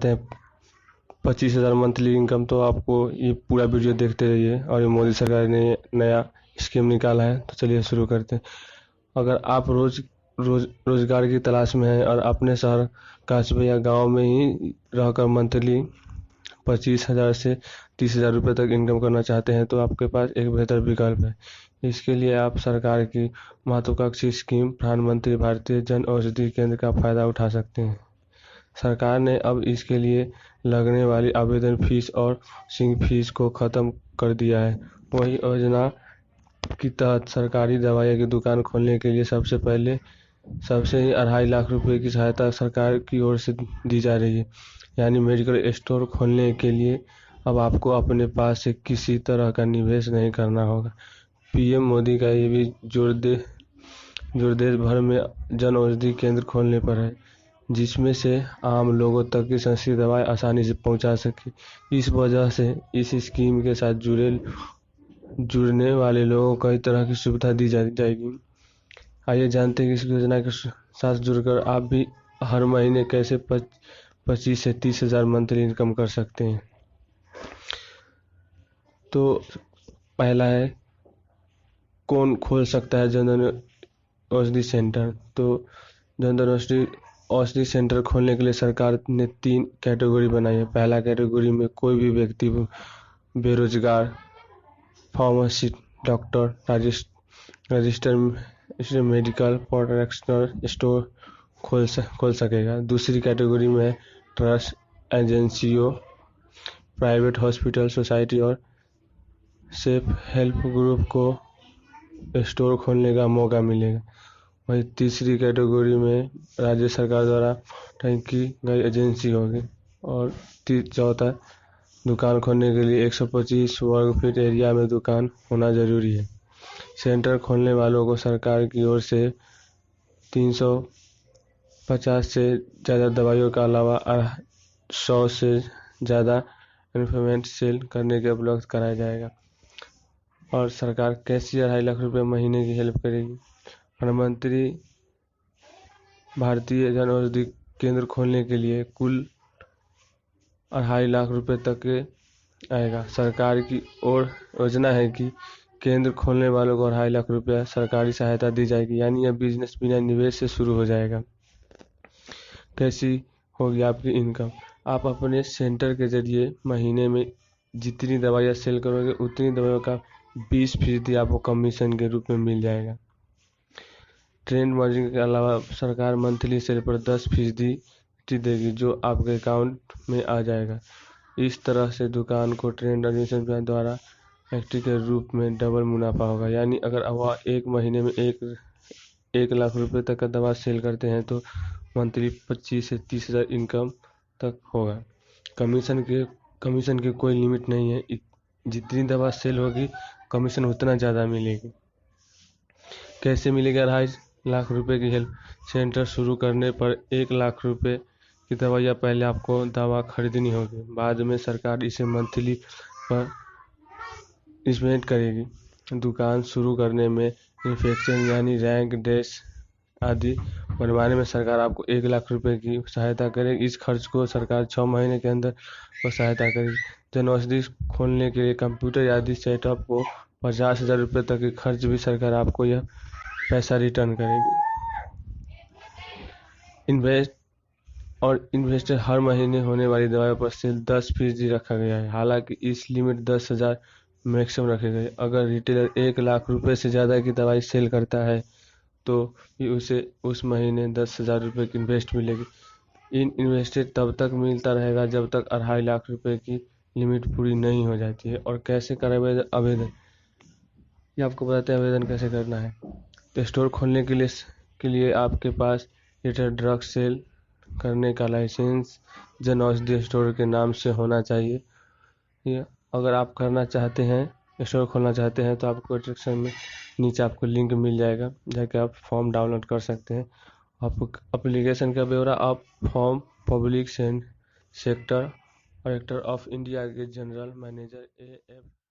हैं 25,000 monthly income, तो आपको ये पूरा वीडियो देखते रहिए। और ये मोदी सरकार ने नया स्कीम निकाला है, तो चलिए शुरू करते हैं। अगर आप रोजगार की तलाश में हैं और अपने शहर, कस्बे या गांव में ही रहकर मंथली 25,000 से 30,000 रुपये तक इनकम करना चाहते हैं, तो आपके पास एक बेहतर विकल्प है। इसके लिए आप सरकार की महत्वाकांक्षी स्कीम प्रधानमंत्री भारतीय जन औषधि केंद्र का फायदा उठा सकते हैं। सरकार ने अब इसके लिए लगने वाली आवेदन फीस और सिंग फीस को खत्म कर दिया है। वही योजना के तहत सरकारी दवाइयों की दुकान खोलने के लिए सबसे ही 2.5 लाख रुपए की सहायता सरकार की ओर से दी जा रही है। यानी मेडिकल स्टोर खोलने के लिए अब आपको अपने पास से किसी तरह का निवेश नहीं करना होगा। पीएम मोदी का ये भी जोर देश भर में जन औषधि केंद्र खोलने पर है, जिसमें से आम लोगों तक की सस्ती दवाएं आसानी से पहुंचा सके। इस वजह से इस स्कीम के साथ जुड़ने वाले लोगों को कई तरह की सुविधा दी जाएगी। आइए जानते हैं कि इस योजना के साथ जुड़कर आप भी हर महीने कैसे 25 से 30,000 मंथली इनकम कर सकते हैं। तो पहला है, कौन खोल सकता है जनधन औषधि सेंटर। तो जनधन औषधि सेंटर खोलने के लिए सरकार ने 3 कैटेगरी बनाई है। पहला कैटेगरी में कोई भी व्यक्ति बेरोजगार, pharmacist, doctor, register medical production store खोल सकेगा। दूसरी कैटेगरी में ट्रस्ट, एजेंसियों, प्राइवेट हॉस्पिटल, सोसाइटी और सेल्फ हेल्प ग्रुप को स्टोर खोलने का मौका मिलेगा। वहीं तीसरी कैटेगरी में राज्य सरकार द्वारा तय की गई एजेंसी होगी। और चौथा, दुकान खोलने के लिए 125 वर्ग फीट एरिया में दुकान होना जरूरी है। सेंटर खोलने वालों को सरकार की ओर से 350 से ज़्यादा दवाइयों के अलावा 100 से ज़्यादा इन्वेस्टमेंट सेल करने के उपलब्ध कराया जाएगा। और सरकार कैसी 2.5 लाख रुपए महीने की हेल्प करेगी। प्रधानमंत्री भारतीय जन औषधि केंद्र खोलने के लिए कुल 2.5 लाख रुपए तक के आएगा। सरकार की ओर योजना है कि केंद्र खोलने वालों को 2.5 लाख रुपया सरकारी सहायता दी जाएगी। यानी यह बिजनेस बिना निवेश से शुरू हो जाएगा। कैसी होगी आपकी इनकम। आप अपने सेंटर के जरिए महीने में जितनी दवाइयाँ सेल करोगे, उतनी दवाइयों का 20% आपको कमीशन के रूप में मिल जाएगा। ट्रेंड मार्जिन के अलावा सरकार मंथली सेल पर 10% देगी, जो आपके अकाउंट में आ जाएगा। इस तरह से दुकान को ट्रेंड मार्जिन द्वारा फैक्ट्री के रूप में डबल मुनाफा होगा। यानी अगर वह एक महीने में 1 लाख रुपए तक का दवा सेल करते हैं, तो मंथली 25 से 30,000 इनकम तक होगा। कमीशन की कोई लिमिट नहीं है। जितनी दवा सेल होगी, कमीशन उतना ज़्यादा मिलेगी। कैसे मिलेगा 2.5 लाख रुपए की हेल्प। सेंटर शुरू करने पर 1 लाख रुपए की दवाइयाँ पहले आपको दवा खरीदनी होगी। बाद में सरकार इसे मंथली पर इन्वेस्ट करेगी। दुकान शुरू करने में इंफेक्शन यानी रैंक डेस्क आदि बनवाने में सरकार आपको 1 लाख रुपए की सहायता करेगी। इस खर्च को सरकार 6 महीने के अंदर सहायता करेगी। जन औषधि खोलने के लिए कंप्यूटर आदि सेटअप को 50,000 रुपये तक के खर्च भी सरकार आपको यह पैसा रिटर्न करेगी। इन्वेस्टर हर महीने होने वाली दवाइयों पर से 10% रखा गया है। हालांकि इस लिमिट 10,000 मैक्सिमम रखे गए। अगर रिटेलर 1 लाख रुपए से ज़्यादा की दवाई सेल करता है, तो उसे उस महीने 10,000 रुपये की इन्वेस्ट मिलेगी। इन्वेस्टेड तब तक मिलता रहेगा जब तक 2.5 लाख रुपए की लिमिट पूरी नहीं हो जाती है। और कैसे करें आवेदन, ये आपको बताते हैं आवेदन कैसे करना है। तो स्टोर खोलने के लिए आपके पास रिटेल ड्रग सेल करने का लाइसेंस जन औषधि स्टोर के नाम से होना चाहिए। ये अगर आप करना चाहते हैं, स्टोर खोलना चाहते हैं, तो आपको डिस्क्रिप्शन में नीचे आपको लिंक मिल जाएगा, जाकर आप फॉर्म डाउनलोड कर सकते हैं। आपको एप्लीकेशन का ब्यौरा आप form public sector director of India के जनरल मैनेजर AF